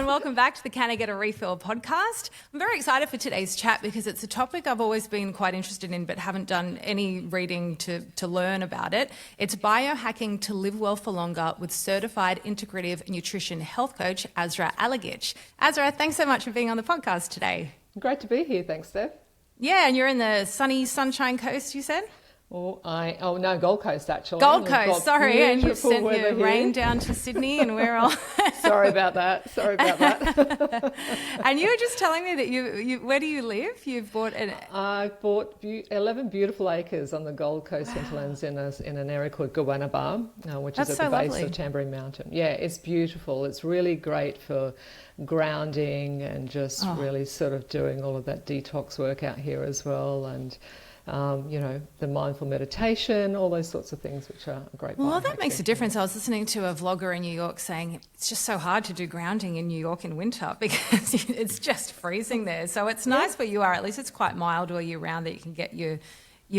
and welcome back to the Can I Get a Refill podcast. I'm very excited for today's chat because it's a topic I've always been quite interested in but haven't done any reading to learn about it. It's biohacking to live well for longer with certified integrative nutrition health coach Azra Alagic. Azra, thanks so much for being on the podcast today. Great to be here. Thanks, Steph. Yeah, and you're in the sunny Sunshine Coast, you said? Oh no, Gold Coast actually. Gold Coast, sorry, and you've sent your rain here. down to Sydney, and we're all. Sorry about that. And you were just telling me that you where do you live? You've bought an. I bought 11 beautiful acres on the Gold Coast hinterlands in an area called Gowanaba, which is at the base of Tamborine Mountain. Yeah, it's beautiful. It's really great for grounding and just really sort of doing all of that detox work out here as well, and. The mindful meditation, all those sorts of things, which are great. Well, that makes a difference. I was listening to a vlogger in New York saying it's just so hard to do grounding in New York in winter because it's just freezing there. So it's nice where you are. At least it's quite mild all year round that you can get your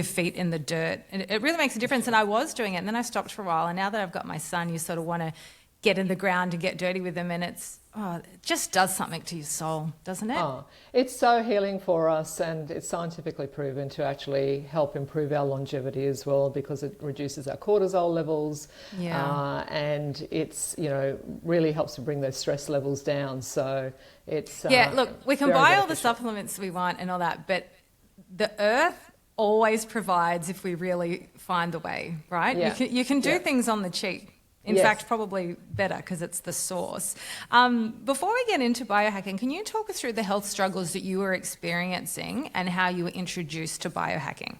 feet in the dirt. And it really makes a difference. And I was doing it, and then I stopped for a while. And now that I've got my son, you sort of want to get in the ground and get dirty with him, and it just does something to your soul, doesn't it? It's so healing for us, and it's scientifically proven to actually help improve our longevity as well because it reduces our cortisol levels, and it's really helps to bring those stress levels down. So it's look, we can buy all the supplements we want and all that, but the earth always provides if we really find the way, right? Yeah. You can do things on the cheap. In fact, probably better because it's the source. Before we get into biohacking, can you talk us through the health struggles that you were experiencing and how you were introduced to biohacking?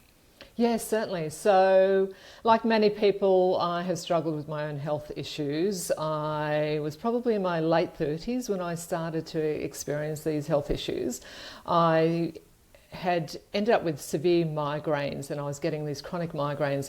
Yes, certainly. So, like many people, I have struggled with my own health issues. I was probably in my late 30s when I started to experience these health issues. I had ended up with severe migraines, and I was getting these chronic migraines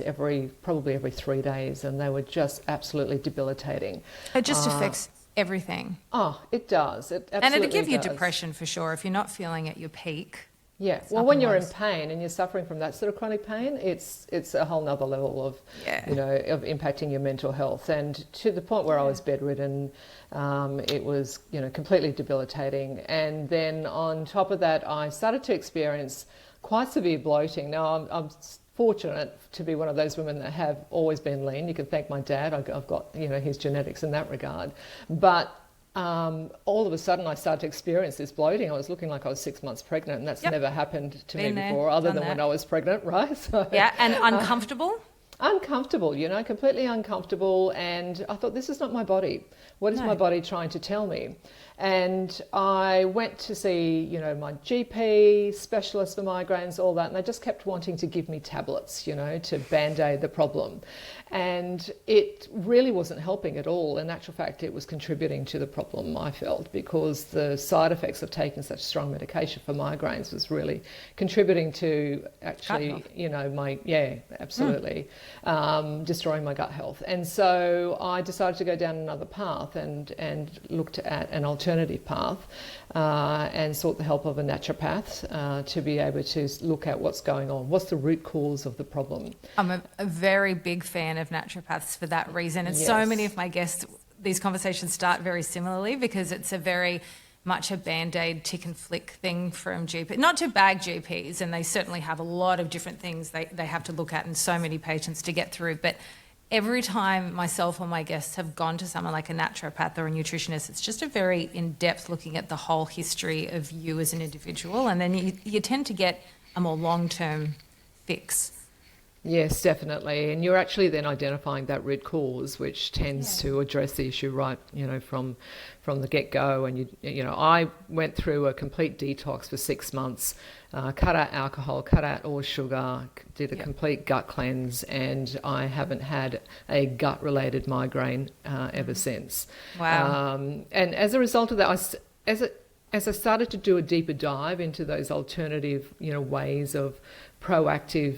probably every 3 days, and they were just absolutely debilitating. It just affects everything. Oh, it does. It absolutely and it'll give you does. Depression for sure if you're not feeling at your peak. Yeah, well, when you're in pain and you're suffering from that sort of chronic pain, it's a whole nother level of, of impacting your mental health. And to the point where I was bedridden, it was, completely debilitating. And then on top of that, I started to experience quite severe bloating. Now, I'm fortunate to be one of those women that have always been lean. You can thank my dad. I've got, his genetics in that regard. But all of a sudden I started to experience this bloating. I was looking like I was 6 months pregnant, and that's never happened to me before, other than when I was pregnant, right? So, and uncomfortable? Uncomfortable, completely uncomfortable. And I thought, this is not my body. What is my body trying to tell me? And I went to see, my GP, specialist for migraines, all that, and they just kept wanting to give me tablets, to band-aid the problem. And it really wasn't helping at all. In actual fact, it was contributing to the problem, I felt, because the side effects of taking such strong medication for migraines was really contributing to actually, destroying my gut health. And so I decided to go down another path and looked at an alternative path and sought the help of a naturopath to be able to look at what's going on. What's the root cause of the problem? I'm a very big fan of naturopaths for that reason. And so many of my guests, these conversations start very similarly because it's a very much a band-aid tick and flick thing from GP. Not to bag GPs, and they certainly have a lot of different things they have to look at and so many patients to get through. But every time myself or my guests have gone to someone like a naturopath or a nutritionist, it's just a very in-depth looking at the whole history of you as an individual, and then you tend to get a more long-term fix. Yes, definitely. And you're actually then identifying that root cause, which tends to address the issue right, from the get-go. And, I went through a complete detox for 6 months, cut out alcohol, cut out all sugar, did a complete gut cleanse, and I haven't had a gut-related migraine ever since. Wow. And as a result of that, as I started to do a deeper dive into those alternative, ways of proactive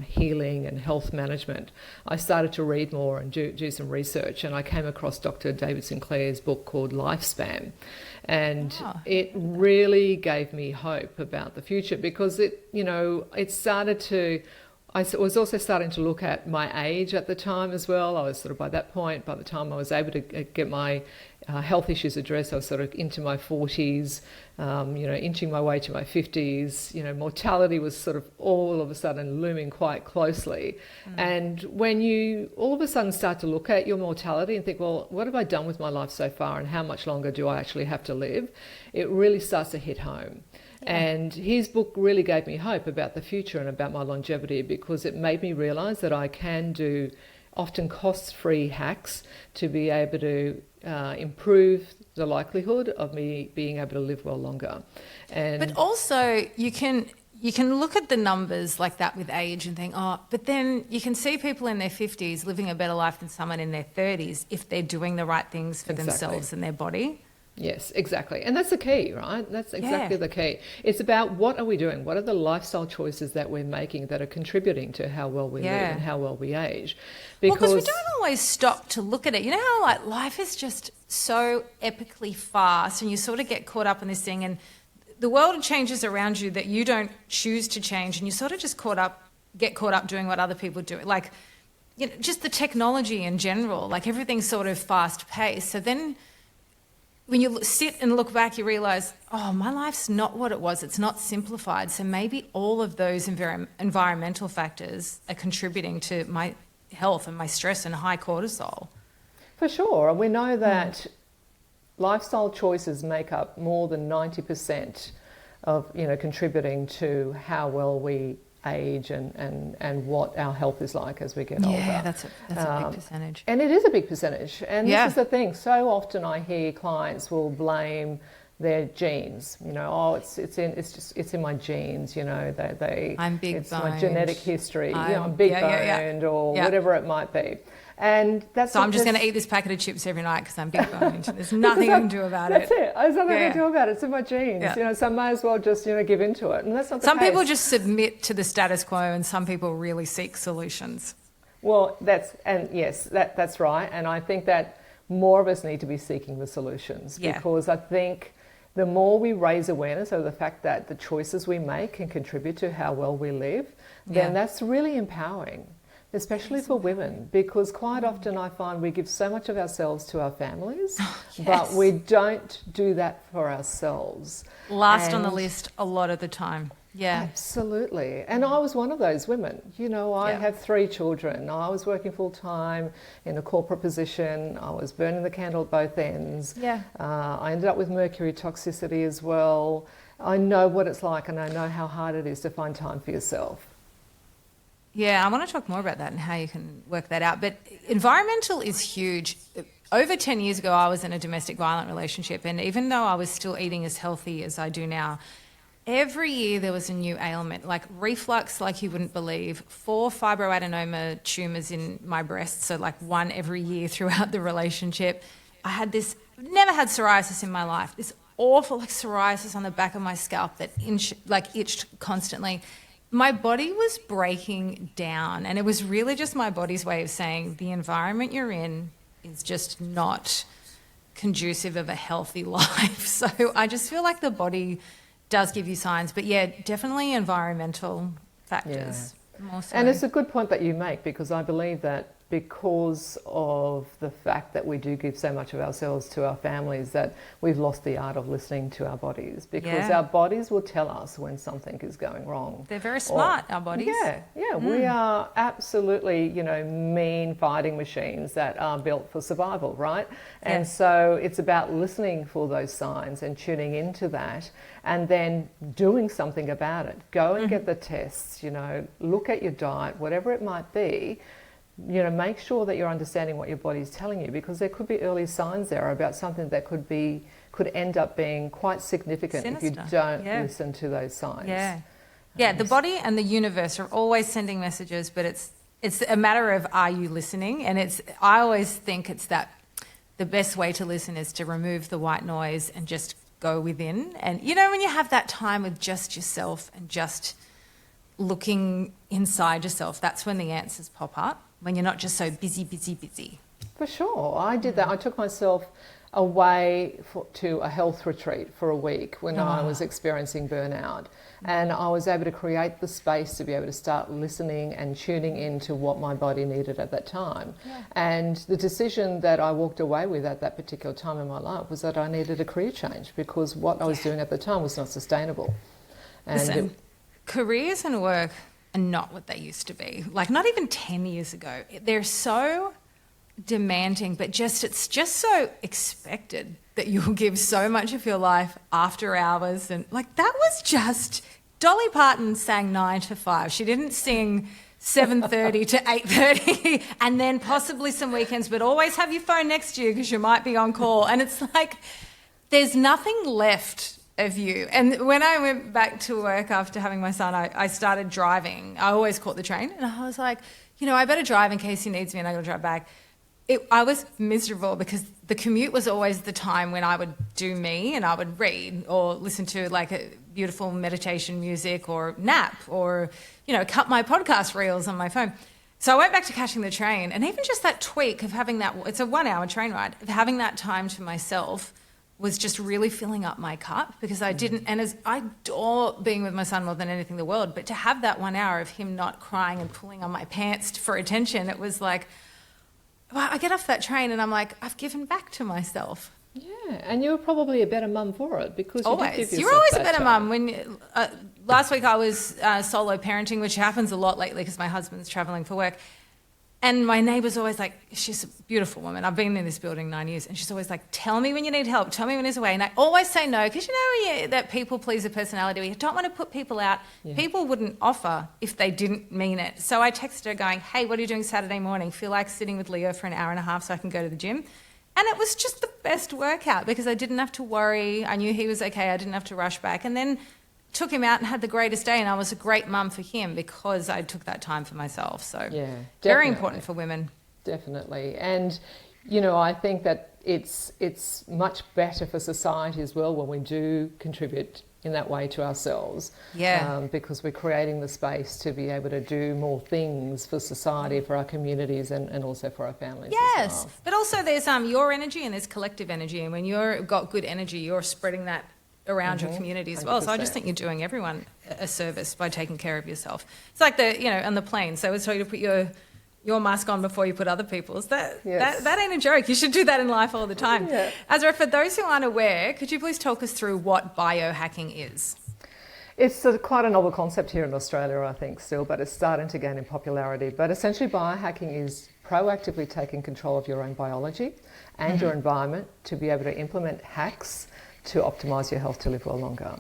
healing and health management, I started to read more and do some research, and I came across Dr. David Sinclair's book called Lifespan, and it really gave me hope about the future because it started to was also starting to look at my age at the time as well. I was sort of by that point, by the time I was able to get my health issues addressed, I was sort of into my 40s, inching my way to my 50s. Mortality was sort of all of a sudden looming quite closely. And when you all of a sudden start to look at your mortality and think, well, what have I done with my life so far and how much longer do I actually have to live? It really starts to hit home. Yeah. And his book really gave me hope about the future and about my longevity, because it made me realise that I can do often cost-free hacks to be able to improve the likelihood of me being able to live well longer. But also you can look at the numbers like that with age and think, but then you can see people in their 50s living a better life than someone in their 30s if they're doing the right things for themselves and their body. Yes, exactly. And that's the key, right? That's exactly the key. It's about what are we doing? What are the lifestyle choices that we're making that are contributing to how well we live and how well we age? Because we don't always stop to look at it. You know how life is just so epically fast and you sort of get caught up in this thing and the world changes around you that you don't choose to change and you sort of just get caught up doing what other people do. Like, just the technology in general, like everything's sort of fast paced. So then when you sit and look back, you realise, my life's not what it was. It's not simplified. So maybe all of those environmental factors are contributing to my health and my stress and high cortisol. For sure. And we know that lifestyle choices make up more than 90% of, contributing to how well we age and what our health is like as we get older. Yeah, that's a big percentage. And it is a big percentage. And this is the thing. So often I hear clients will blame their genes. It's in my genes. I'm big it's boned. my genetic history. I'm big boned or whatever it might be. And that's so I'm just going to eat this packet of chips every night because I'm big boned. There's nothing I can do about it. That's it. There's nothing I can do about it. It's in my genes. Yeah. So I may as well just give into it. And that's not the Some case. people just submit to the status quo, and some people really seek solutions. Well, that's right. And I think that more of us need to be seeking the solutions because I think the more we raise awareness of the fact that the choices we make can contribute to how well we live, then that's really empowering. Especially for women, because quite often I find we give so much of ourselves to our families, but we don't do that for ourselves. Last on the list a lot of the time. Yeah. Absolutely. And I was one of those women. I have 3 children. I was working full time in a corporate position. I was burning the candle at both ends. Yeah. I ended up with mercury toxicity as well. I know what it's like and I know how hard it is to find time for yourself. Yeah, I want to talk more about that and how you can work that out. But environmental is huge. Over 10 years ago, I was in a domestic violent relationship. And even though I was still eating as healthy as I do now, every year there was a new ailment, like reflux, like you wouldn't believe, 4 fibroadenoma tumours in my breast, so like 1 every year throughout the relationship. I had never had psoriasis in my life, this awful psoriasis on the back of my scalp that itched constantly. My body was breaking down, and it was really just my body's way of saying the environment you're in is just not conducive of a healthy life. So I just feel like the body does give you signs, but definitely environmental factors. More so. And it's a good point that you make, because I believe that because of the fact that we do give so much of ourselves to our families, that we've lost the art of listening to our bodies, because our bodies will tell us when something is going wrong. They're very smart, our bodies. We are absolutely, mean fighting machines that are built for survival, right? And so it's about listening for those signs and tuning into that and then doing something about it. Go and get the tests, look at your diet, whatever it might be. Make sure that you're understanding what your body is telling you, because there could be early signs there about something that could end up being quite significant if you don't listen to those signs. The body and the universe are always sending messages, but it's a matter of, are you listening? And I always think it's that the best way to listen is to remove the white noise and just go within. And when you have that time with just yourself and just looking inside yourself, that's when the answers pop up, when you're not just so busy. For sure. I did that. I took myself away to a health retreat for a week when I was experiencing burnout. And I was able to create the space to be able to start listening and tuning into what my body needed at that time. Yeah. And the decision that I walked away with at that particular time in my life was that I needed a career change, because what I was doing at the time was not sustainable. And listen, careers and work are not what they used to be. Like, not even 10 years ago. They're so demanding, but it's just so expected that you'll give so much of your life after hours. And like, that was just, Dolly Parton sang 9 to 5. She didn't sing 7:30 to 8:30 and then possibly some weekends, but always have your phone next to you because you might be on call. And it's like, there's nothing left of you. And when I went back to work after having my son, I started driving. I always caught the train, and I was like, I better drive in case he needs me, and I got to drive back. I was miserable because the commute was always the time when I would do me, and I would read or listen to like a beautiful meditation music or nap or, cut my podcast reels on my phone. So I went back to catching the train, and even just that tweak of having that, it's a 1-hour train ride, of having that time to myself was just really filling up my cup, because I didn't, and as I adore being with my son more than anything in the world, but to have that 1 hour of him not crying and pulling on my pants for attention, it was like, well, I get off that train and I'm like, I've given back to myself. Yeah, and you were probably a better mum for it, because you're always a better mum. When last week I was solo parenting, which happens a lot lately because my husband's traveling for work. And my neighbour's always like, she's a beautiful woman. I've been in this building 9 years. And she's always like, tell me when you need help. Tell me when he's away. And I always say no, because that people pleaser personality, you don't want to put people out. Yeah. People wouldn't offer if they didn't mean it. So I texted her going, hey, what are you doing Saturday morning? Feel like sitting with Leo for an hour and a half so I can go to the gym? And it was just the best workout, because I didn't have to worry. I knew he was okay. I didn't have to rush back. And then took him out and had the greatest day, and I was a great mum for him because I took that time for myself. So yeah, very important for women. Definitely. And I think that it's much better for society as well when we do contribute in that way to ourselves. Yeah. Because we're creating the space to be able to do more things for society, for our communities, and also for our families. Yes, as well. But also there's your energy and there's collective energy, and when you've got good energy, you're spreading that around your community as well. 100%. So I just think you're doing everyone a service by taking care of yourself. It's like on the plane. So it's you to put your mask on before you put other people's. That ain't a joke. You should do that in life all the time. Yeah. Azra, for those who aren't aware, could you please talk us through what biohacking is? It's quite a novel concept here in Australia, I think, still, but it's starting to gain in popularity. But essentially, biohacking is proactively taking control of your own biology and your environment to be able to implement hacks to optimize your health to live well longer.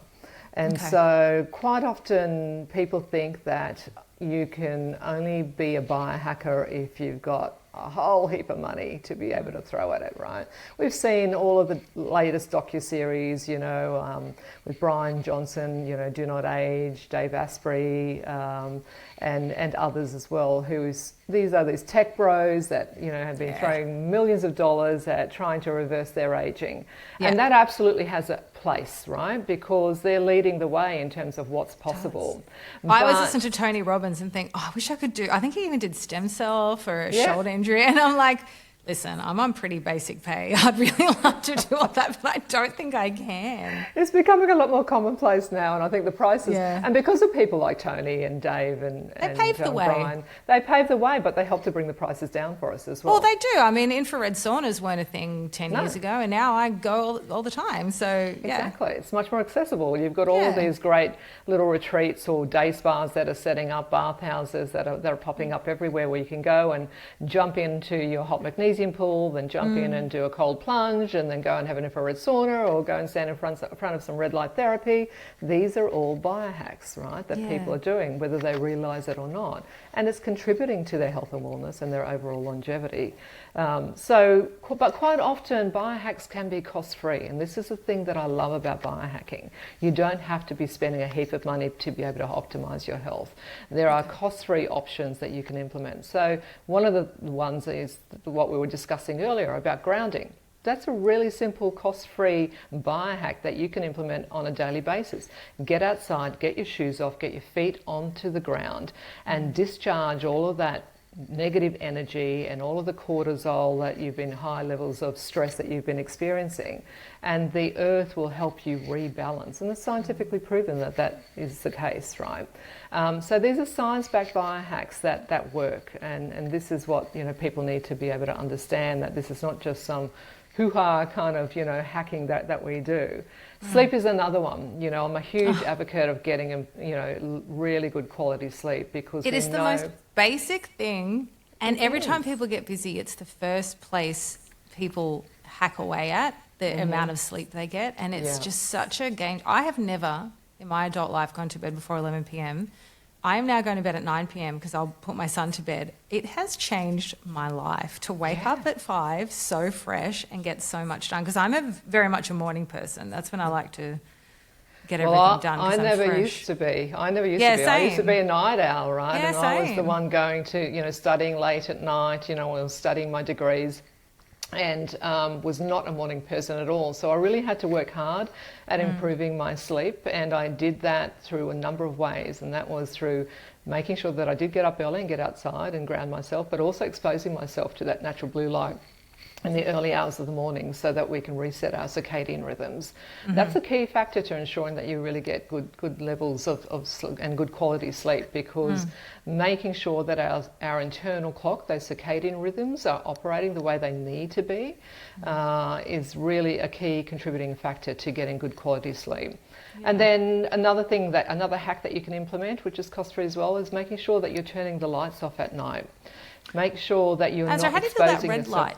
And so quite often people think that you can only be a biohacker if you've got a whole heap of money to be able to throw at it, right? We've seen all of the latest docuseries, with Brian Johnson, Do Not Age, Dave Asprey, and others as well, these are these tech bros that, have been throwing millions of dollars at trying to reverse their aging. Yeah. And that absolutely has a place, right? Because they're leading the way in terms of what's possible. I always listen to Tony Robbins and think, I wish I could I think he even did stem cell for a shoulder injury. And I'm like, listen, I'm on pretty basic pay. I'd really love to do all that, but I don't think I can. It's becoming a lot more commonplace now, and I think the prices, and because of people like Tony and Dave and paved the way. Brian, they paved the way, but they help to bring the prices down for us as well. Well, they do. I mean, infrared saunas weren't a thing 10 years ago, and now I go all the time. So exactly, it's much more accessible. You've got all of these great little retreats or day spas that are setting up, bathhouses that are popping up everywhere, where you can go and jump into your hot magnesium pool, then jump in and do a cold plunge, and then go and have an infrared sauna, or go and stand in front of some red light therapy. These are all biohacks, right, that people are doing, whether they realise it or not. And it's contributing to their health and wellness and their overall longevity. But quite often biohacks can be cost-free, and this is the thing that I love about biohacking. You don't have to be spending a heap of money to be able to optimize your health. There are cost-free options that you can implement. So one of the ones is what we were discussing earlier about grounding. That's a really simple, cost-free biohack that you can implement on a daily basis. Get outside, get your shoes off, get your feet onto the ground, and discharge all of that negative energy and all of the cortisol that you've been, high levels of stress that you've been experiencing, and the earth will help you rebalance. And it's scientifically proven that that is the case, right? So these are science-backed biohacks that work, and this is what, you know, people need to be able to understand, that this is not just some hoo-ha kind of, you know, hacking that we do. Sleep is another one. You know, I'm a huge advocate of getting a, you know, really good quality sleep, because it is the most basic thing, and every time people get busy, it's the first place people hack away at, the amount of sleep they get, and it's just such a game. I have never in my adult life gone to bed before 11 p.m. I am now going to bed at 9 p.m. because I'll put my son to bed. It has changed my life to wake up at 5 so fresh and get so much done, because I'm very much a morning person. That's when I like to get everything done. I never used to be. I used to be a night owl, right? Yeah, and I was the one going to, you know, studying late at night. You know, I was studying my degrees, and was not a morning person at all. So I really had to work hard at improving my sleep, and I did that through a number of ways, and that was through making sure that I did get up early and get outside and ground myself, but also exposing myself to that natural blue light in the early hours of the morning, so that we can reset our circadian rhythms. That's a key factor to ensuring that you really get good levels of sleep and good quality sleep, because making sure that our internal clock, those circadian rhythms, are operating the way they need to be is really a key contributing factor to getting good quality sleep. And then another hack that you can implement, which is cost-free as well, is making sure that you're turning the lights off at night. Make sure that you're Azra, not how do you feel exposing about red yourself. light?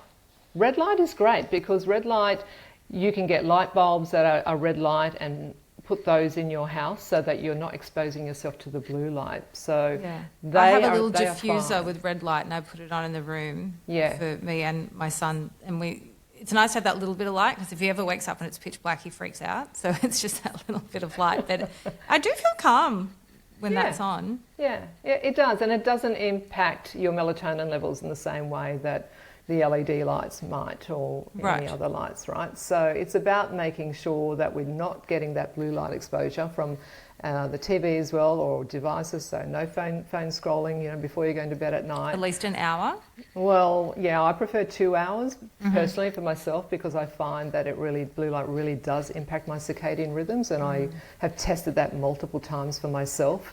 Red light is great, because red light, you can get light bulbs that are red light and put those in your house so that you're not exposing yourself to the blue light. So I have a little diffuser with red light, and I put it on in the room for me and my son. And it's nice to have that little bit of light, because if he ever wakes up and it's pitch black, he freaks out. So it's just that little bit of light. But I do feel calm when that's on. Yeah, it does. And it doesn't impact your melatonin levels in the same way that the LED lights might, or any other lights, right? So it's about making sure that we're not getting that blue light exposure from the TV as well, or devices. So no phone scrolling, you know, before you're going to bed at night. At least an hour? Well, yeah, I prefer 2 hours personally for myself, because I find that blue light really does impact my circadian rhythms, and I have tested that multiple times for myself.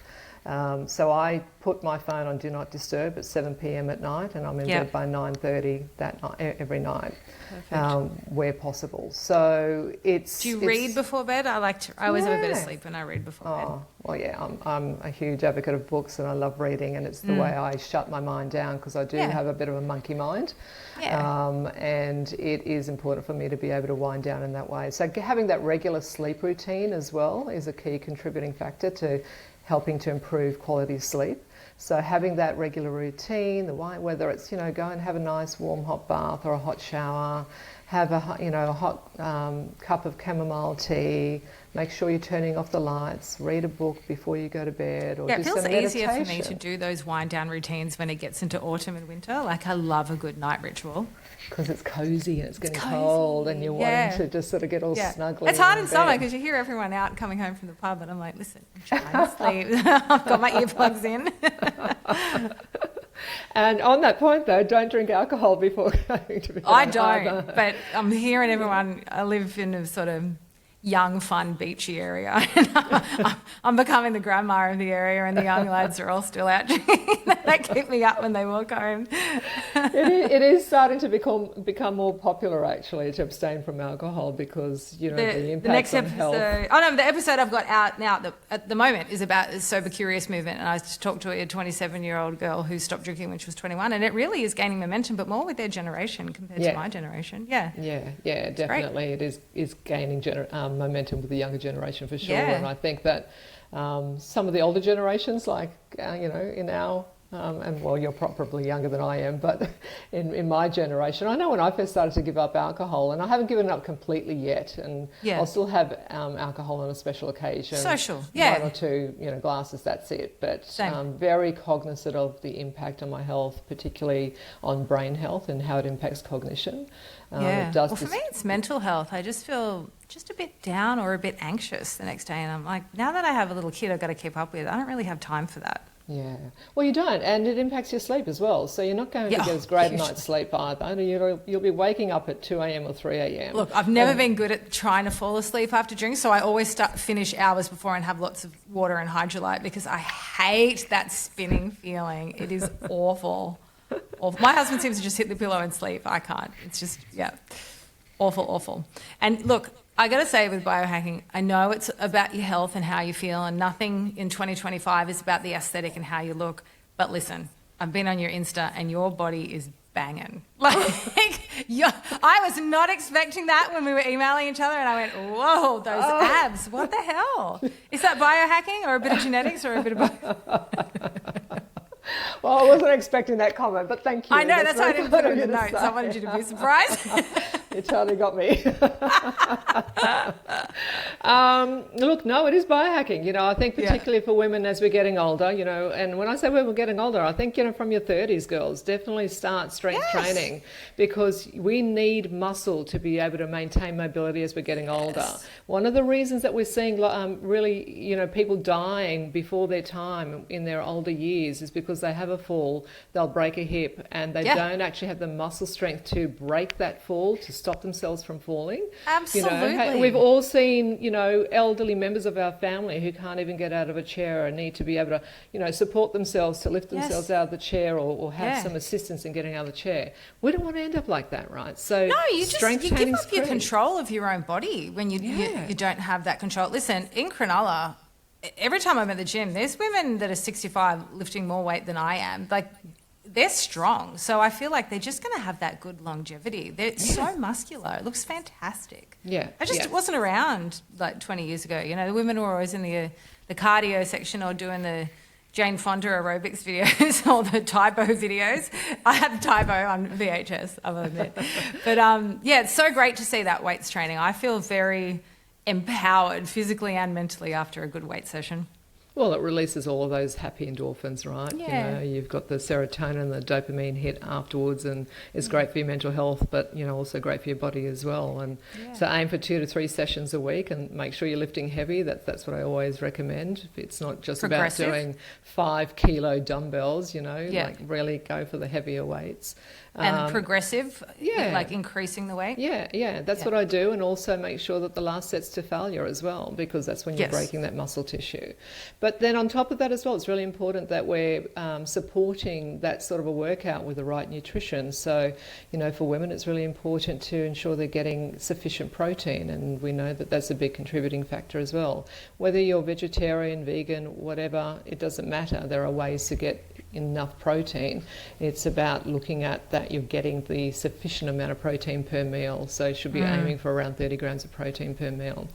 So I put my phone on Do Not Disturb at 7 p.m. at night, and I'm in bed by 9:30 that night, every night, where possible. So it's. Do you read before bed? I always have a bit of sleep when I read before bed. Well, yeah, I'm a huge advocate of books, and I love reading, and it's the way I shut my mind down, because I do have a bit of a monkey mind. And it is important for me to be able to wind down in that way. So having that regular sleep routine as well is a key contributing factor to helping to improve quality sleep. So having that regular routine, whether it's, you know, go and have a nice warm hot bath or a hot shower, have a hot cup of chamomile tea, make sure you're turning off the lights, read a book before you go to bed, or do some meditation. It feels easier for me to do those wind down routines when it gets into autumn and winter. Like, I love a good night ritual. Because it's cozy and it's getting cold, and you're wanting to just sort of get all snuggly. It's hard in summer, because you hear everyone out coming home from the pub, and I'm like, listen, I'm trying to sleep. I've got my earplugs in. And on that point, though, don't drink alcohol before going to bed. I don't, but I'm hearing everyone. I live in a sort of young, fun, beachy area. I'm becoming the grandma of the area, and the young lads are all still out drinking. They keep me up when they walk home. It is starting to become more popular, actually, to abstain from alcohol, because, you know, the impacts on health. The episode I've got out now at the moment is about the Sober Curious movement, and I talked to a 27-year-old girl who stopped drinking when she was 21, and it really is gaining momentum, but more with their generation compared to my generation. Yeah, definitely. It is gaining momentum with the younger generation for sure, and I think that some of the older generations, like in our and well, you're probably younger than I am, but in my generation, I know when I first started to give up alcohol, and I haven't given it up completely yet, and I'll still have alcohol on a special occasion. Social, 1 or 2 glasses, that's it. But very cognizant of the impact on my health, particularly on brain health and how it impacts cognition. It does for me, it's mental health. I just feel just a bit down or a bit anxious the next day, and I'm like, now that I have a little kid I've got to keep up with, I don't really have time for that. Yeah. Well, you don't, and it impacts your sleep as well. So you're not going to get as great a night's sleep either. You'll be waking up at 2 a.m. or 3 a.m. Look, I've never been good at trying to fall asleep after drinks, so I always finish hours before and have lots of water and hydrolyte because I hate that spinning feeling. It is awful. Awful. My husband seems to just hit the pillow and sleep. I can't. It's just, awful. And look, I got to say with biohacking, I know it's about your health and how you feel, and nothing in 2025 is about the aesthetic and how you look. But listen, I've been on your Insta and your body is banging. I was not expecting that when we were emailing each other, and I went, whoa, those abs, what the hell? Is that biohacking or a bit of genetics or a bit of both? Well, I wasn't expecting that comment, but thank you. I know, that's why I didn't put it in the notes. I wanted you to be surprised. You totally got me. Look, no, it is biohacking. I think particularly for women as we're getting older, and when I say we're getting older, I think, from your 30s, girls, definitely start strength training, because we need muscle to be able to maintain mobility as we're getting older. One of the reasons that we're seeing really, people dying before their time in their older years is because they have a fall, they'll break a hip, and they don't actually have the muscle strength to break that fall, to stop themselves from falling. Absolutely. We've all seen, elderly members of our family who can't even get out of a chair and need to be able to, support themselves to lift themselves out of the chair or have some assistance in getting out of the chair. We don't want to end up like that, right? So no, you give up your key. Control of your own body when you don't have that control. Listen, in Cronulla, every time I'm at the gym, there's women that are 65 lifting more weight than I am. Like, they're strong. So I feel like they're just going to have that good longevity. They're so muscular. It looks fantastic. Yeah. I just wasn't around like 20 years ago. The women were always in the cardio section or doing the Jane Fonda aerobics videos or the Tybo videos. I have Tybo on VHS, I will admit. But it's so great to see that weights training. I feel very empowered physically and mentally after a good weight session. Well, it releases all of those happy endorphins, right? Yeah. You've got the serotonin and the dopamine hit afterwards, and it's great for your mental health, but, also great for your body as well. And so aim for 2 to 3 sessions a week and make sure you're lifting heavy. That's what I always recommend. It's not just about doing 5 kilo dumbbells, like really go for the heavier weights. And progressive, like increasing the weight? Yeah. That's what I do, and also make sure that the last set's to failure as well, because that's when you're breaking that muscle tissue. But then on top of that as well, it's really important that we're supporting that sort of a workout with the right nutrition. So, for women, it's really important to ensure they're getting sufficient protein, and we know that that's a big contributing factor as well. Whether you're vegetarian, vegan, whatever, it doesn't matter. There are ways to get enough protein. It's about looking at that you're getting the sufficient amount of protein per meal. So you should be aiming for around 30 grams of protein per meal.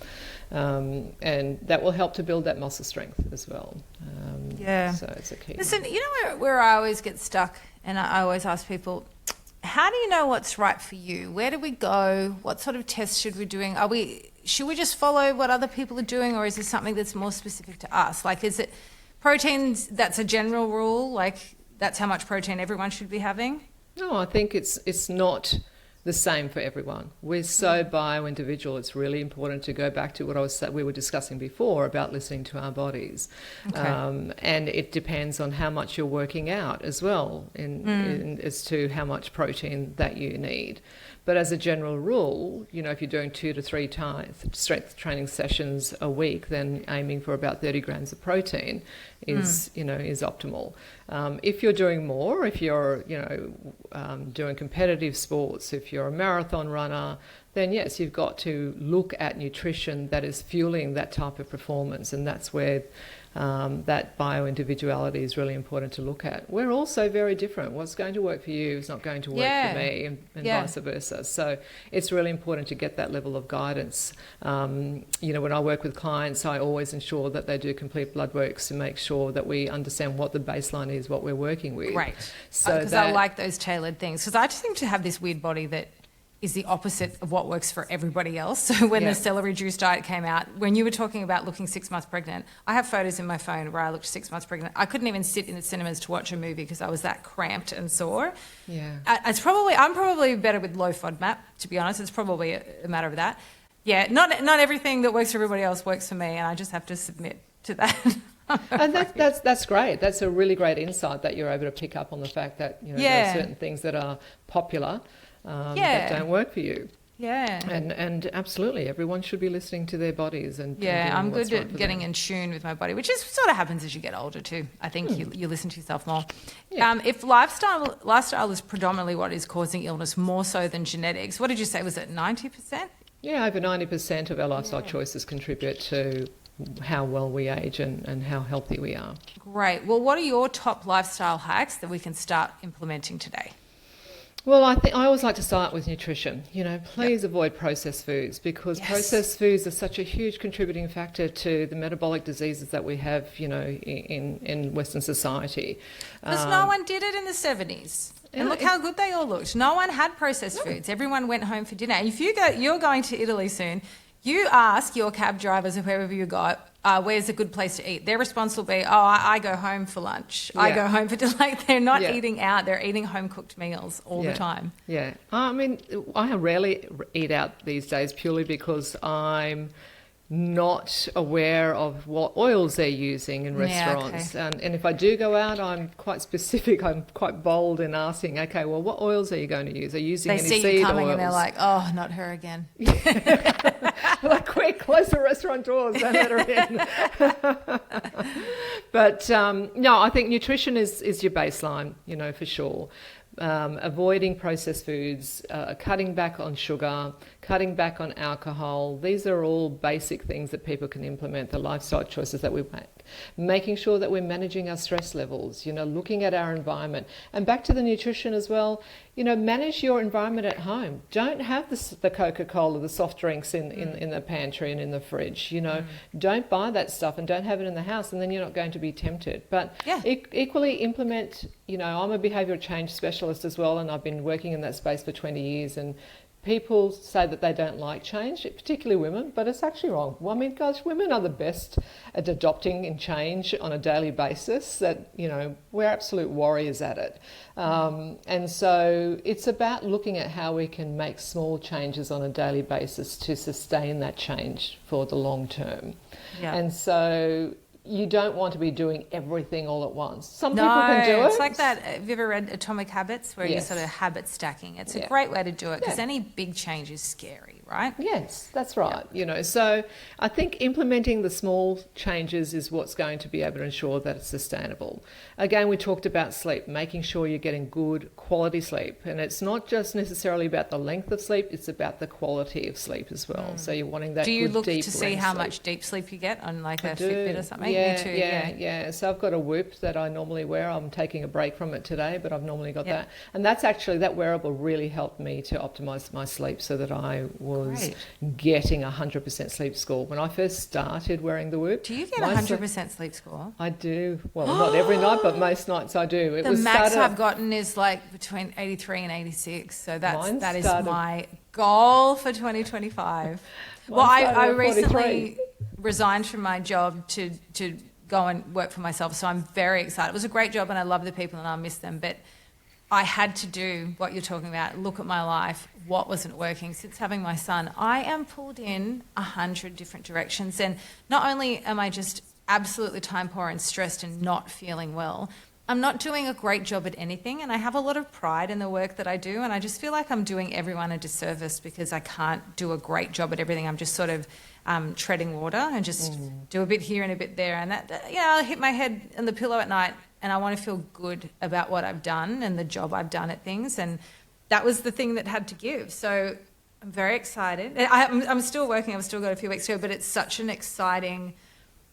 And that will help to build that muscle strength as well. So it's a key. Listen, where I always get stuck, and I always ask people, how do you know what's right for you? Where do we go? What sort of tests should we be doing? Should we just follow what other people are doing, or is there something that's more specific to us? Like, is it proteins, that's a general rule, like that's how much protein everyone should be having? No, I think it's not the same for everyone. We're so bio-individual. It's really important to go back to what we were discussing before about listening to our bodies. And it depends on how much you're working out as well as to how much protein that you need. But as a general rule, if you're doing 2 to 3 times strength training sessions a week, then aiming for about 30 grams of protein is optimal. If you're doing more, if you're, doing competitive sports, if you're a marathon runner, then yes, you've got to look at nutrition that is fueling that type of performance, and that's where that bio-individuality is really important to look at. We're also very different. What's going to work for you is not going to work for me, and vice versa. So it's really important to get that level of guidance. When I work with clients, I always ensure that they do complete blood works to make sure that we understand what the baseline is, what we're working with. Right. So because I like those tailored things. Because I just seem to have this weird body that is the opposite of what works for everybody else. So when the celery juice diet came out, when you were talking about looking 6 months pregnant, I have photos in my phone where I looked 6 months pregnant. I couldn't even sit in the cinemas to watch a movie because I was that cramped and sore. Yeah. I'm probably better with low FODMAP, to be honest. It's probably a matter of that. Yeah, not everything that works for everybody else works for me, and I just have to submit to that. And that's great. That's a really great insight that you're able to pick up on the fact that, you know, there are certain things that are popular that don't work for you. Yeah. And absolutely, everyone should be listening to their bodies. And I'm good at getting in tune with my body, which is sort of happens as you get older too. I think you listen to yourself more. Yeah. If lifestyle is predominantly what is causing illness more so than genetics, what did you say? Was it 90%? Yeah, over 90% of our lifestyle choices contribute to how well we age and how healthy we are. Great. Well, what are your top lifestyle hacks that we can start implementing today? Well, I always like to start with nutrition. You know, please avoid processed foods, because processed foods are such a huge contributing factor to the metabolic diseases that we have, you know, in Western society. Because no one did it in the 70s. And look how good they all looked. No one had processed foods. Everyone went home for dinner. And if you're going to Italy soon, you ask your cab drivers or whoever you got, where's a good place to eat? Their response will be, I go home for lunch. I go home for dinner. Like, they're not eating out. They're eating home-cooked meals all the time. Yeah. I mean, I rarely eat out these days purely because I'm not aware of what oils they're using in restaurants. And if I do go out, I'm quite specific. I'm quite bold in asking, okay, well, what oils are you going to use? Are you using any seed oils? They see you coming and they're like, oh, not her again. Like, quick, close the restaurant doors, don't let her in. But no, I think nutrition is your baseline, you know, for sure. Avoiding processed foods, cutting back on sugar, cutting back on alcohol. These are all basic things that people can implement, the lifestyle choices that we make. Making sure that we're managing our stress levels, you know, looking at our environment. And back to the nutrition as well, you know, manage your environment at home. Don't have the Coca-Cola, the soft drinks in the pantry and in the fridge, you know. Don't buy that stuff and don't have it in the house, and then you're not going to be tempted. But equally implement, you know, I'm a behavioural change specialist as well, and I've been working in that space for 20 years, and people say that they don't like change, particularly women, but it's actually wrong. Well, I mean, gosh, women are the best at adopting and change on a daily basis. That, you know, we're absolute warriors at it. And so it's about looking at how we can make small changes on a daily basis to sustain that change for the long term. Yeah. And so you don't want to be doing everything all at once. Some people can do it. It's like that. Have you ever read Atomic Habits, where you sort of habit stacking? It's a great way to do it, because any big change is scary, right? Yes, that's right. You know, so I think implementing the small changes is what's going to be able to ensure that it's sustainable. Again, we talked about sleep, making sure you're getting good quality sleep. And it's not just necessarily about the length of sleep, it's about the quality of sleep as well. So you're wanting that good, deep Do you look to REM see how sleep. much deep sleep you get on like a Fitbit or something? Yeah, Me too, yeah. So I've got a Whoop that I normally wear. I'm taking a break from it today, but I've normally got that. And that's actually, that wearable really helped me to optimize my sleep so that I was getting 100% sleep score. When I first started wearing the Whoop. Do you get 100% sleep score? I do. Well, not every night, but most nights I do. The max I've gotten is like between 83 and 86. So that is my goal for 2025. Well, I recently resigned from my job to go and work for myself, so I'm very excited. It was a great job and I love the people and I miss them, but I had to do what you're talking about, look at my life, what wasn't working. Since having my son, I am pulled in 100 different directions, and not only am I just absolutely time poor and stressed and not feeling well, I'm not doing a great job at anything, and I have a lot of pride in the work that I do, and I just feel like I'm doing everyone a disservice because I can't do a great job at everything. I'm just sort of treading water and just do a bit here and a bit there, and that, you know, I hit my head on the pillow at night and I want to feel good about what I've done and the job I've done at things, and that was the thing that had to give. So I'm very excited. I'm still working. I've still got a few weeks to go, but it's such an exciting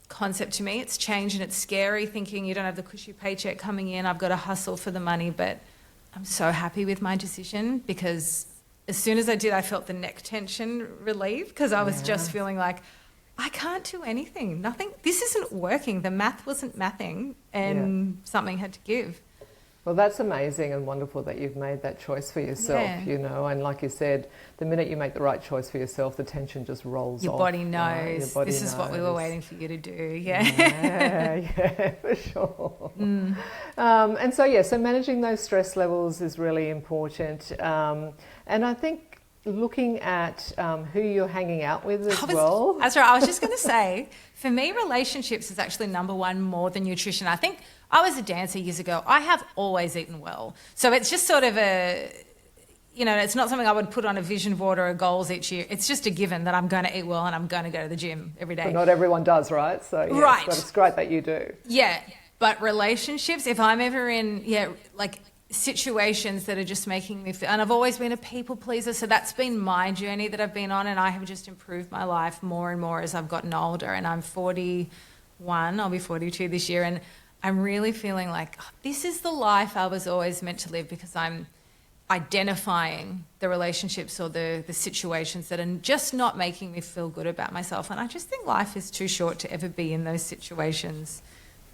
concept to me. It's change and it's scary thinking you don't have the cushy paycheck coming in. I've got to hustle for the money, but I'm so happy with my decision, because as soon as I did, I felt the neck tension relieve, because I was just feeling like I can't do anything. Nothing. This isn't working. The math wasn't mathing, and something had to give. Well, that's amazing and wonderful that you've made that choice for yourself, you know, and like you said, the minute you make the right choice for yourself, the tension just rolls off. Your body knows. Your body knows. Is what we were waiting for you to do, yeah, for sure. And so, so managing those stress levels is really important. And I think looking at who you're hanging out with as well. Azra, I was just going to say, For me, relationships is actually number one more than nutrition. I think I was a dancer years ago. I have always eaten well. So it's just sort of it's not something I would put on a vision board or a goals each year. It's just a given that I'm going to eat well and I'm going to go to the gym every day. But not everyone does, right? So yes, right. But it's great that you do. Yeah. But relationships, if I'm ever in, situations that are just making me feel, and I've always been a people pleaser, so that's been my journey that I've been on, and I have just improved my life more and more as I've gotten older, and I'm 41, I'll be 42 this year, and I'm really feeling like this is the life I was always meant to live, because I'm identifying the relationships or the situations that are just not making me feel good about myself, and I just think life is too short to ever be in those situations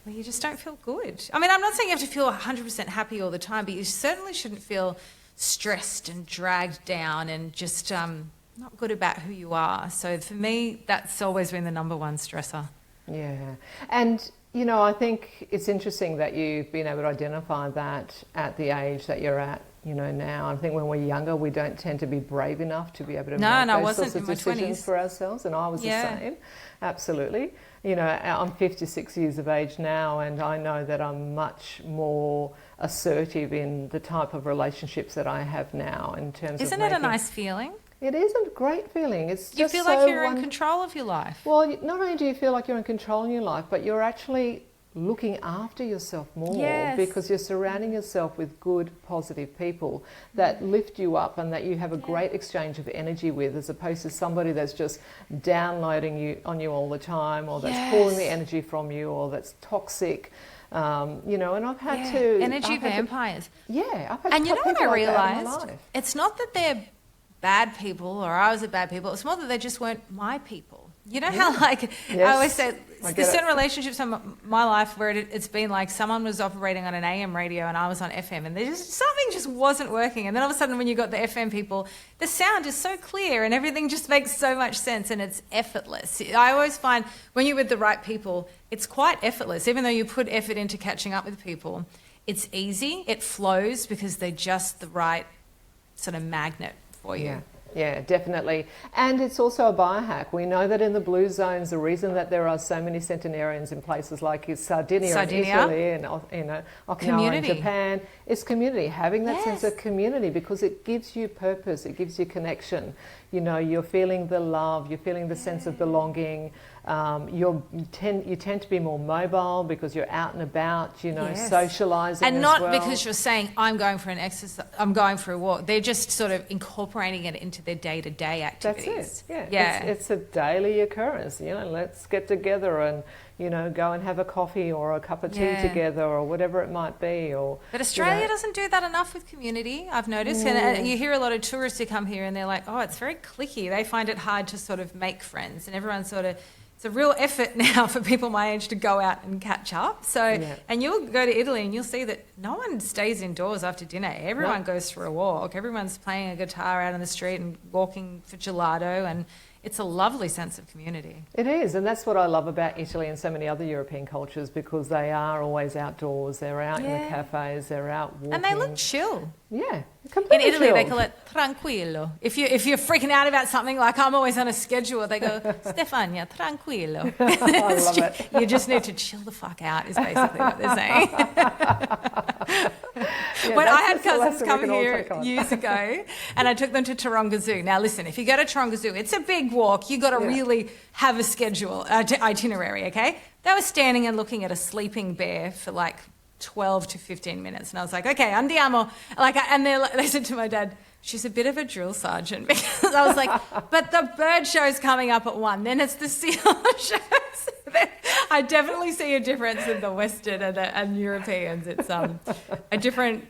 where you just don't feel good. I mean, I'm not saying you have to feel 100% happy all the time, but you certainly shouldn't feel stressed and dragged down and just not good about who you are. So for me, that's always been the number one stressor. Yeah. And, I think it's interesting that you've been able to identify that at the age that you're at, now. I think when we're younger, we don't tend to be brave enough to be able to make those sorts of decisions for ourselves. And I was the same. Absolutely. I'm 56 years of age now, and I know that I'm much more assertive in the type of relationships that I have now in terms Isn't of it a nice feeling? It is a great feeling. It's you just feel like you're in control of your life. Well, not only do you feel like you're in control of your life, but you're actually looking after yourself more, because you're surrounding yourself with good, positive people that lift you up and that you have a great exchange of energy with, as opposed to somebody that's just downloading on you all the time, or that's pulling the energy from you, or that's toxic. And I've had to... Energy vampires. I've had and to you know what I realised? Life. It's not that they're bad people or I was a bad people. It's more that they just weren't my people. You know how, I always say, there's certain relationships in my life where it's been like someone was operating on an AM radio and I was on FM, and something just wasn't working. And then all of a sudden when you got the FM people, the sound is so clear and everything just makes so much sense and it's effortless. I always find when you're with the right people, it's quite effortless. Even though you put effort into catching up with people, it's easy, it flows, because they're just the right sort of magnet for you. Yeah, definitely. And it's also a biohack. We know that in the blue zones, the reason that there are so many centenarians in places like Sardinia. In Italy and Okinawa in Japan, it's community. Having that sense of community, because it gives you purpose, it gives you connection. You're feeling the love, you're feeling the sense of belonging. You tend to be more mobile because you're out and about, socialising, and not because you're saying I'm going for an exercise, I'm going for a walk. They're just sort of incorporating it into their day-to-day activities. That's it. It's a daily occurrence. Let's get together and go and have a coffee or a cup of tea together, or whatever it might be. But Australia doesn't do that enough with community, I've noticed. And you hear a lot of tourists who come here and they're like, oh, it's very cliquey. They find it hard to sort of make friends, and everyone's sort of... It's a real effort now for people my age to go out and catch up. And you'll go to Italy and you'll see that no one stays indoors after dinner. Everyone goes for a walk. Everyone's playing a guitar out on the street and walking for gelato, and it's a lovely sense of community. It is, and that's what I love about Italy and so many other European cultures, because they are always outdoors. They're out in the cafes, they're out walking. And they look chill. Yeah, completely in Italy, chilled. they call it tranquillo. If you're freaking out about something, like I'm always on a schedule, they go, Stefania, tranquillo. I love it. You just need to chill the fuck out, is basically what they're saying. When I had cousins come here years ago, and I took them to Taronga Zoo. Now listen, if you go to Taronga Zoo, it's a big walk. You got to really have a schedule, itinerary, okay? They were standing and looking at a sleeping bear for like 12 to 15 minutes. And I was like, okay, andiamo. And they said to my dad, she's a bit of a drill sergeant. Because I was like, but the bird show's coming up at 1. Then it's the seal shows. I definitely see a difference in the Western and Europeans. It's a different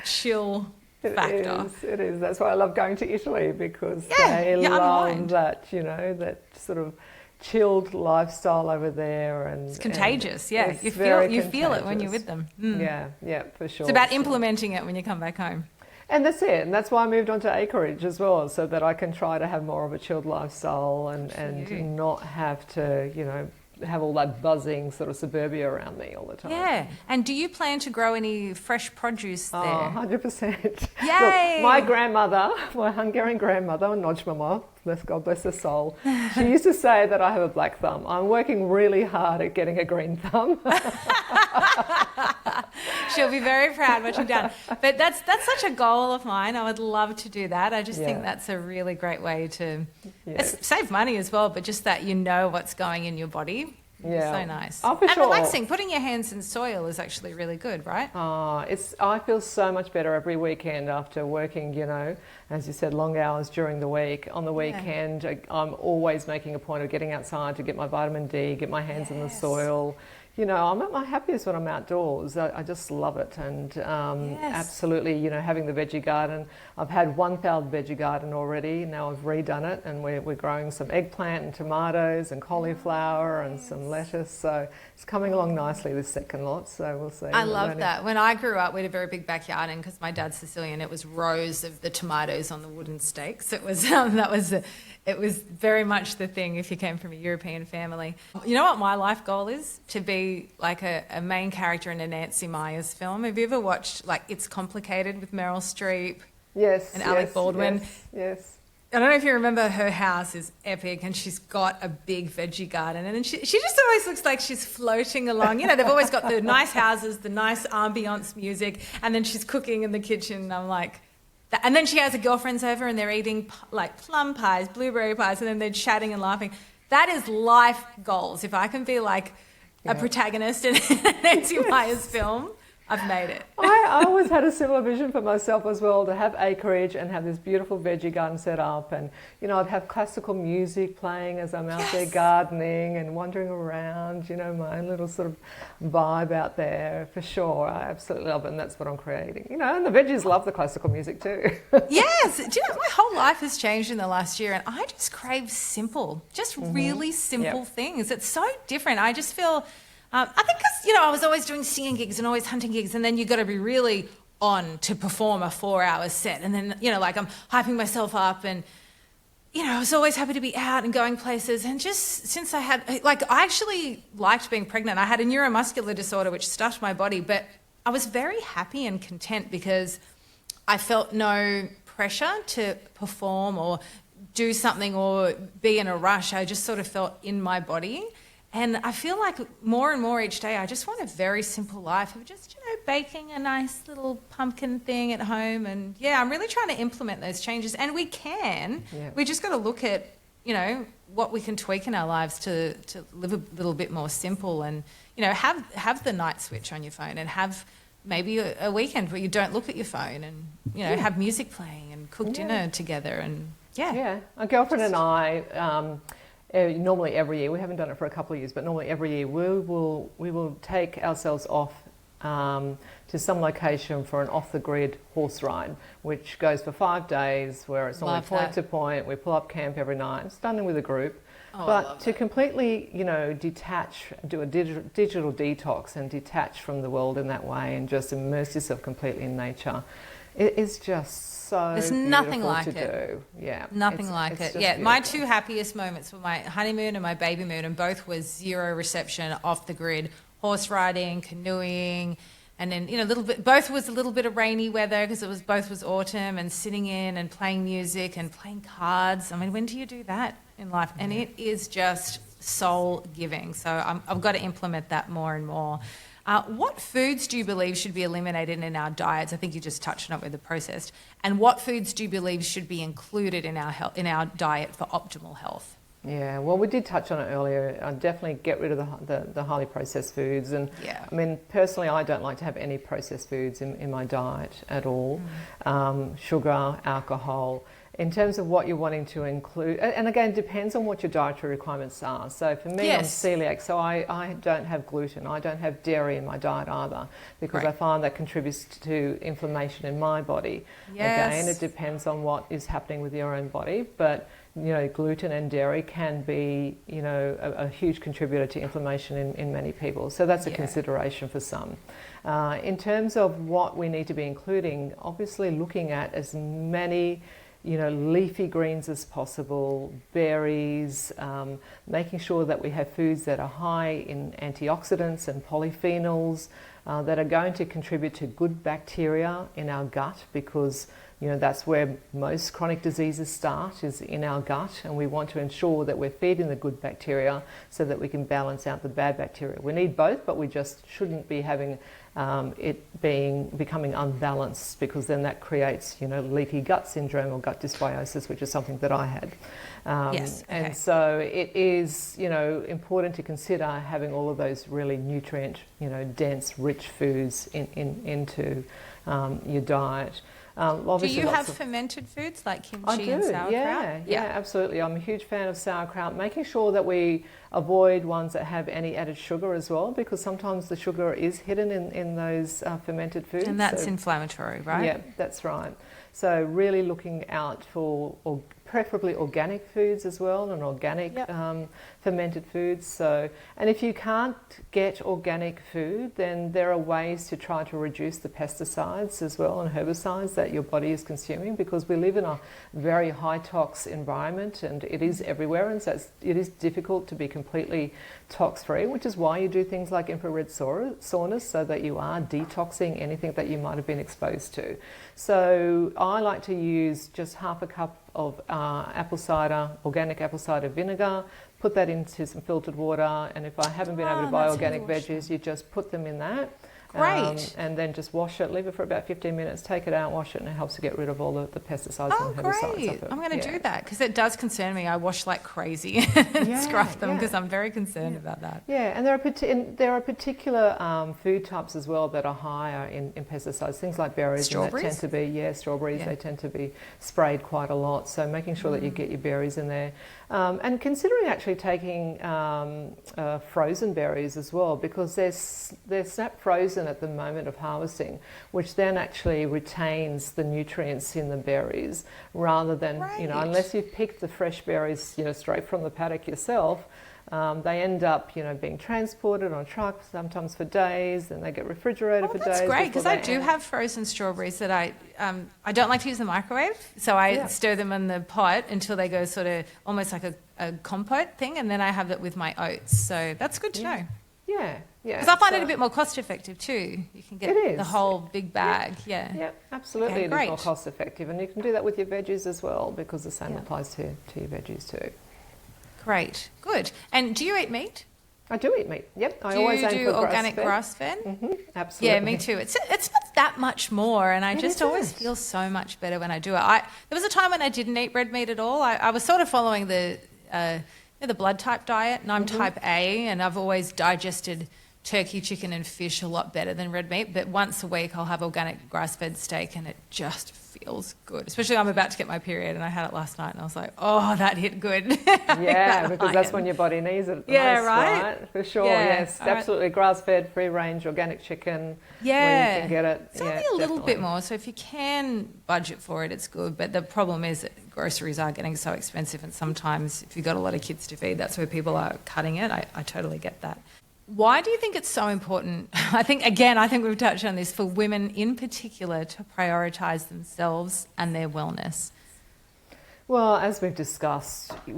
chill factor. It is. That's why I love going to Italy, because they love that, that sort of chilled lifestyle over there, and it's contagious. And you feel it when you're with them. Yeah, for sure. It's about implementing it when you come back home. And that's it. And that's why I moved on to acreage as well, so that I can try to have more of a chilled lifestyle and not have to have all that buzzing sort of suburbia around me all the time. Yeah. And do you plan to grow any fresh produce there? Oh, 100%. Yay! Look, my grandmother, my Hungarian grandmother, Nagymama, God bless her soul, she used to say that I have a black thumb. I'm working really hard at getting a green thumb. She'll be very proud what you've done. But that's such a goal of mine. I would love to do that. I just think that's a really great way to save money as well, but just that you know what's going in your body. Yeah. So nice. Oh, for and sure. relaxing. Putting your hands in soil is actually really good, right? I feel so much better every weekend after working, you know, as you said, long hours during the week. On the weekend, I'm always making a point of getting outside to get my vitamin D, get my hands in the soil. You know, I'm at my happiest when I'm outdoors. I just love it. And absolutely, you know, having the veggie garden. I've had one failed veggie garden already. Now I've redone it, and we're growing some eggplant and tomatoes and cauliflower and some lettuce. So it's coming along nicely, this second lot. So we'll see. I love that. When I grew up, we had a very big backyard, and because my dad's Sicilian, it was rows of the tomatoes on the wooden stakes. It was it was very much the thing if you came from a European family. You know what my life goal is? To be like a main character in a Nancy Meyers film. Have you ever watched like It's Complicated with Meryl Streep? Yes. And Alec Baldwin? Yes. I don't know if you remember, her house is epic, and she's got a big veggie garden, and she just always looks like she's floating along. You know, they've always got the nice houses, the nice ambiance music, and then she's cooking in the kitchen, and I'm like... And then she has her girlfriends over and they're eating like plum pies, blueberry pies, and then they're chatting and laughing. That is life goals. If I can be like a protagonist in a Nancy Meyers film, I've made it. I always had a similar vision for myself as well, to have acreage and have this beautiful veggie garden set up, and you know, I'd have classical music playing as I'm out there gardening and wandering around, you know, my own little sort of vibe out there, for sure. I absolutely love it, and that's what I'm creating. You know, and the veggies love the classical music too. Yes. Do you know, my whole life has changed in the last year, and I just crave simple, just really simple things. It's so different. I just feel... I think because, you know, I was always doing singing gigs and always hunting gigs, and then you've got to be really on to perform a 4-hour set. And then, you know, like I'm hyping myself up, and, you know, I was always happy to be out and going places. And just since I had, like, I actually liked being pregnant. I had a neuromuscular disorder which stuffed my body, but I was very happy and content because I felt no pressure to perform or do something or be in a rush. I just sort of felt in my body. And I feel like more and more each day, I just want a very simple life of just, you know, baking a nice little pumpkin thing at home. And yeah, I'm really trying to implement those changes. And we can. Yeah. We just got to look at, you know, what we can tweak in our lives to live a little bit more simple, and, you know, have the night switch on your phone, and have maybe a weekend where you don't look at your phone, and, you know, have music playing and cook dinner together. And yeah. My girlfriend and I... normally every year, we haven't done it for a couple of years, but normally every year we will take ourselves off to some location for an off-the-grid horse ride, which goes for 5 days, where it's only point to point. We pull up camp every night. It's done with a group. But to completely, you know, detach, do a digital detox and detach from the world in that way, and just immerse yourself completely in nature, it is just so there's nothing like it. Do. Yeah, nothing like it. Yeah, my 2 happiest moments were my honeymoon and my baby moon, and both was zero reception, off the grid, horse riding, canoeing, and then, you know, both was a little bit of rainy weather because both was autumn, and sitting in and playing music and playing cards. I mean, when do you do that in life? And it is just soul giving. So I've got to implement that more and more. What foods do you believe should be eliminated in our diets? I think you just touched on it with the processed. And what foods do you believe should be included in our diet for optimal health? Yeah, well, we did touch on it earlier. I'd definitely get rid of the highly processed foods. And I mean, personally, I don't like to have any processed foods in my diet at all. Sugar, alcohol. In terms of what you're wanting to include, and again, it depends on what your dietary requirements are. So for me, I'm celiac, so I don't have gluten. I don't have dairy in my diet either, because I find that contributes to inflammation in my body. Again, it depends on what is happening with your own body, but, you know, gluten and dairy can be, you know, a huge contributor to inflammation in many people. So that's a consideration for some. In terms of what we need to be including, obviously looking at as many leafy greens as possible, berries, making sure that we have foods that are high in antioxidants and polyphenols that are going to contribute to good bacteria in our gut, because that's where most chronic diseases start, is in our gut, and we want to ensure that we're feeding the good bacteria so that we can balance out the bad bacteria. We need both, but we just shouldn't be having becoming unbalanced, because then that creates leaky gut syndrome or gut dysbiosis, which is something that I had. Yes. Okay. And so it is important to consider having all of those really nutrient dense, rich foods into your diet. Do you have fermented foods like kimchi and sauerkraut? Yeah, absolutely. I'm a huge fan of sauerkraut, making sure that we avoid ones that have any added sugar as well, because sometimes the sugar is hidden in those fermented foods. And that's inflammatory, right? Yeah, that's right. So really looking out for preferably organic foods as well, and organic fermented foods. So, and if you can't get organic food, then there are ways to try to reduce the pesticides as well and herbicides that your body is consuming, because we live in a very high tox environment, and it is everywhere, and so it is difficult to be completely tox free, which is why you do things like infrared saunas, so that you are detoxing anything that you might have been exposed to. So I like to use just half a cup of organic apple cider vinegar, put that into some filtered water, and if I haven't been able to buy organic veggies, you just put them in that. Great. And then just wash it, leave it for about 15 minutes, take it out, wash it, and it helps to get rid of all the pesticides and herbicides. Great. I'm going to do that, because it does concern me. I wash like crazy and scrub them, because I'm very concerned about that. Yeah, and there are particular food types as well that are higher in pesticides, things like berries. Strawberries? And that tend to be, strawberries, they tend to be sprayed quite a lot, so making sure that you get your berries in there. And considering actually taking frozen berries as well, because they're snap frozen at the moment of harvesting, which then actually retains the nutrients in the berries, rather than unless you've picked the fresh berries straight from the paddock yourself. They end up, being transported on trucks, sometimes for days, and they get refrigerated for days. That's great, because I do have frozen strawberries that I don't like to use the microwave, so I stir them in the pot until they go sort of almost like a compote thing, and then I have it with my oats. So that's good to know. Yeah. Because I find it a bit more cost effective too. You can get the whole big bag. Yeah, absolutely. It is more cost effective, and you can do that with your veggies as well, because the same applies to your veggies too. Great, good. And do you eat meat? I do eat meat. Yep, I always aim for grass-fed. Do organic grass-fed? Mm-hmm, absolutely. Yeah, me too. It's not that much more, and I just always feel so much better when I do it. There was a time when I didn't eat red meat at all. I was sort of following the blood type diet, and I'm type A, and I've always digested turkey, chicken and fish a lot better than red meat, but once a week I'll have organic grass-fed steak, and it just feels good. Especially I'm about to get my period, and I had it last night, and I was like, oh, that hit good. Yeah, because that's when your body needs it the most, right? For sure, yes. Absolutely. Grass-fed, free-range, organic chicken, where you can get it. It's only a little bit more, so if you can budget for it, it's good. But the problem is that groceries are getting so expensive, and sometimes if you've got a lot of kids to feed, that's where people are cutting it. I totally get that. Why do you think it's so important? I think we've touched on this, for women in particular to prioritise themselves and their wellness. Well, as we've discussed, if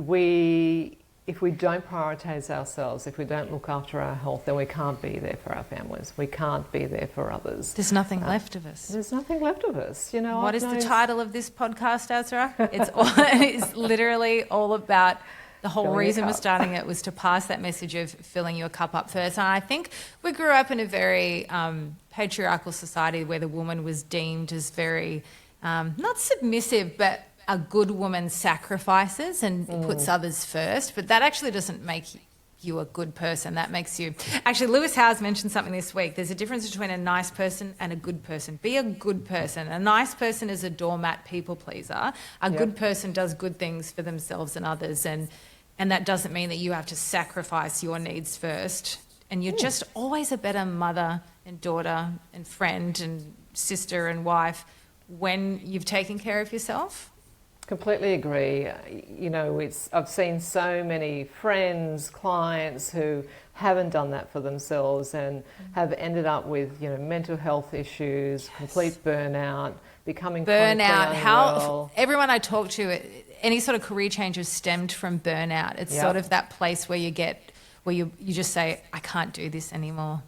we don't prioritise ourselves, if we don't look after our health, then we can't be there for our families. We can't be there for others. There's nothing left of us. There's nothing left of us. What is the title of this podcast, Azra? It's literally all about. The whole reason we're starting it was to pass that message of filling your cup up first. And I think we grew up in a very patriarchal society where the woman was deemed as very, not submissive, but a good woman sacrifices and puts others first. But that actually doesn't make you a good person. That makes you... Actually, Lewis Howes mentioned something this week. There's a difference between a nice person and a good person. Be a good person. A nice person is a doormat people pleaser. A good person does good things for themselves and others. And that doesn't mean that you have to sacrifice your needs first. And you're just always a better mother and daughter and friend and sister and wife when you've taken care of yourself. Completely agree. You know, I've seen so many friends, clients who haven't done that for themselves and have ended up with, you know, mental health issues, complete burnout, becoming burnout. How everyone I talk to, any sort of career change has stemmed from burnout. It's sort of that place where you just say, I can't do this anymore.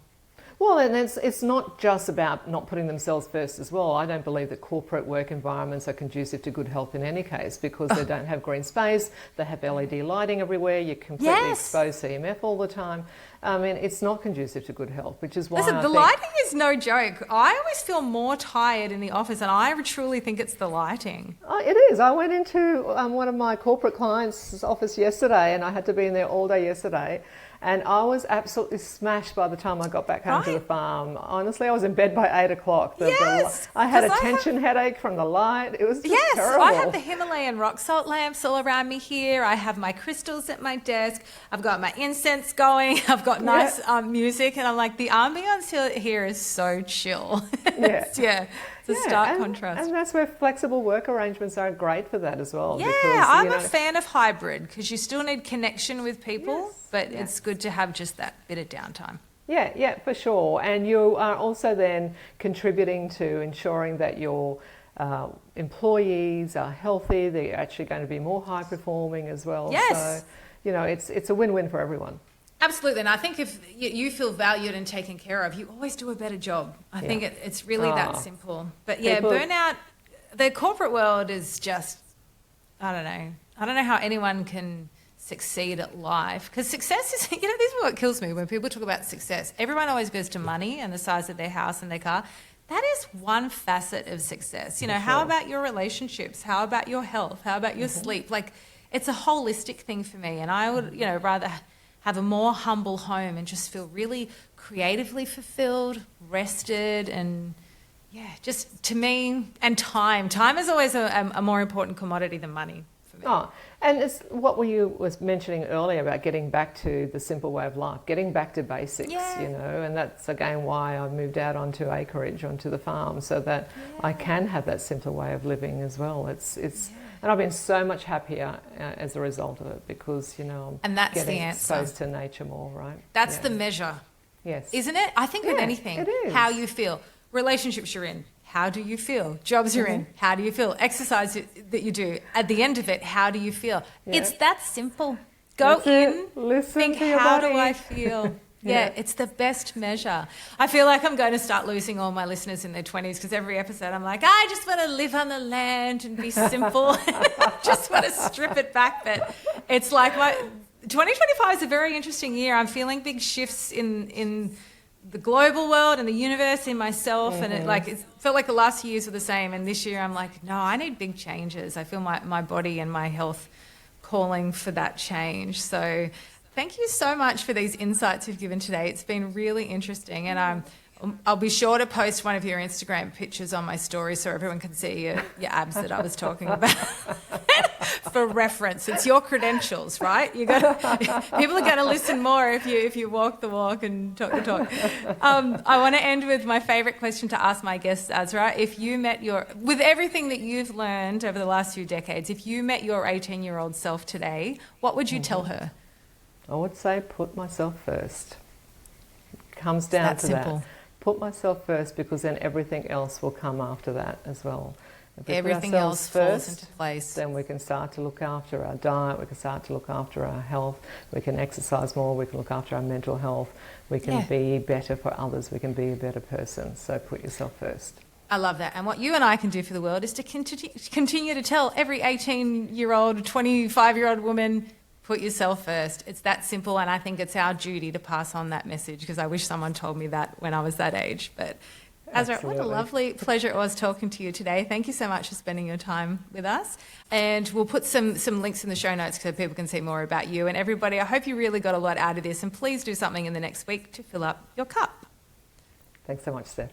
Well, and it's not just about not putting themselves first as well. I don't believe that corporate work environments are conducive to good health in any case, because they don't have green space, they have LED lighting everywhere, you're completely exposed to EMF all the time. I mean, it's not conducive to good health, which is why the lighting is no joke. I always feel more tired in the office, and I truly think it's the lighting. Oh, it is. I went into one of my corporate clients' office yesterday, and I had to be in there all day yesterday. And I was absolutely smashed by the time I got back home to the farm. Honestly, I was in bed by 8 o'clock. I had a tension headache from the light. It was just terrible. I have the Himalayan rock salt lamps all around me here. I have my crystals at my desk. I've got my incense going. I've got nice music. And I'm like, the ambience here is so chill. It's a stark contrast. And that's where flexible work arrangements are great for that as well. Yeah, because, I'm a fan of hybrid, because you still need connection with people, but it's good to have just that bit of downtime. Yeah, for sure. And you are also then contributing to ensuring that your employees are healthy. They're actually going to be more high performing as well. Yes. So, you know, it's a win-win for everyone. Absolutely. And I think if you feel valued and taken care of, you always do a better job. I think it's really that simple. But burnout, the corporate world is just, I don't know. I don't know how anyone can succeed at life, because success is, this is what kills me when people talk about success. Everyone always goes to money and the size of their house and their car. That is one facet of success. How about your relationships? How about your health? How about your sleep? Like, it's a holistic thing for me. And I would, rather have a more humble home and just feel really creatively fulfilled, rested, and just to me, and time. Time is always a more important commodity than money for me. Oh, and it's what you was mentioning earlier about getting back to the simple way of life, getting back to basics, and that's again why I moved out onto acreage, onto the farm, so that I can have that simpler way of living as well. And I've been so much happier as a result of it, because, I'm getting exposed to nature more, right? That's the measure. Yes. Isn't it? I think with anything, it is. How you feel. Relationships you're in, how do you feel? Jobs you're in, how do you feel? Exercise that you do, at the end of it, how do you feel? It's that simple. Go in, listen think, to your how body. do I feel? It's the best measure. I feel like I'm going to start losing all my listeners in their 20s, because every episode I'm like, I just want to live on the land and be simple. Just want to strip it back. But it's like 2025 is a very interesting year. I'm feeling big shifts in the global world and the universe, in myself. And it felt like the last few years were the same. And this year I'm like, no, I need big changes. I feel my body and my health calling for that change. So thank you so much for these insights you've given today. It's been really interesting, and I'll be sure to post one of your Instagram pictures on my story so everyone can see your abs that I was talking about. For reference, it's your credentials, right? People are going to listen more if you walk the walk and talk the talk. I want to end with my favourite question to ask my guests, Azra. If you met with everything that you've learned over the last few decades, if you met your 18-year-old self today, what would you tell her? I would say put myself first. It comes down to that. Put myself first, because then everything else will come after that as well. If we everything put ourselves else first, falls into place. Then we can start to look after our diet, we can start to look after our health, we can exercise more, we can look after our mental health, we can be better for others, we can be a better person. So put yourself first. I love that. And what you and I can do for the world is to continue to tell every 18-year-old, 25-year-old woman, put yourself first. It's that simple, and I think it's our duty to pass on that message, because I wish someone told me that when I was that age. But Azra, what a lovely pleasure it was talking to you today. Thank you so much for spending your time with us. And we'll put some links in the show notes so people can see more about you. And everybody, I hope you really got a lot out of this, and please do something in the next week to fill up your cup. Thanks so much, Steph.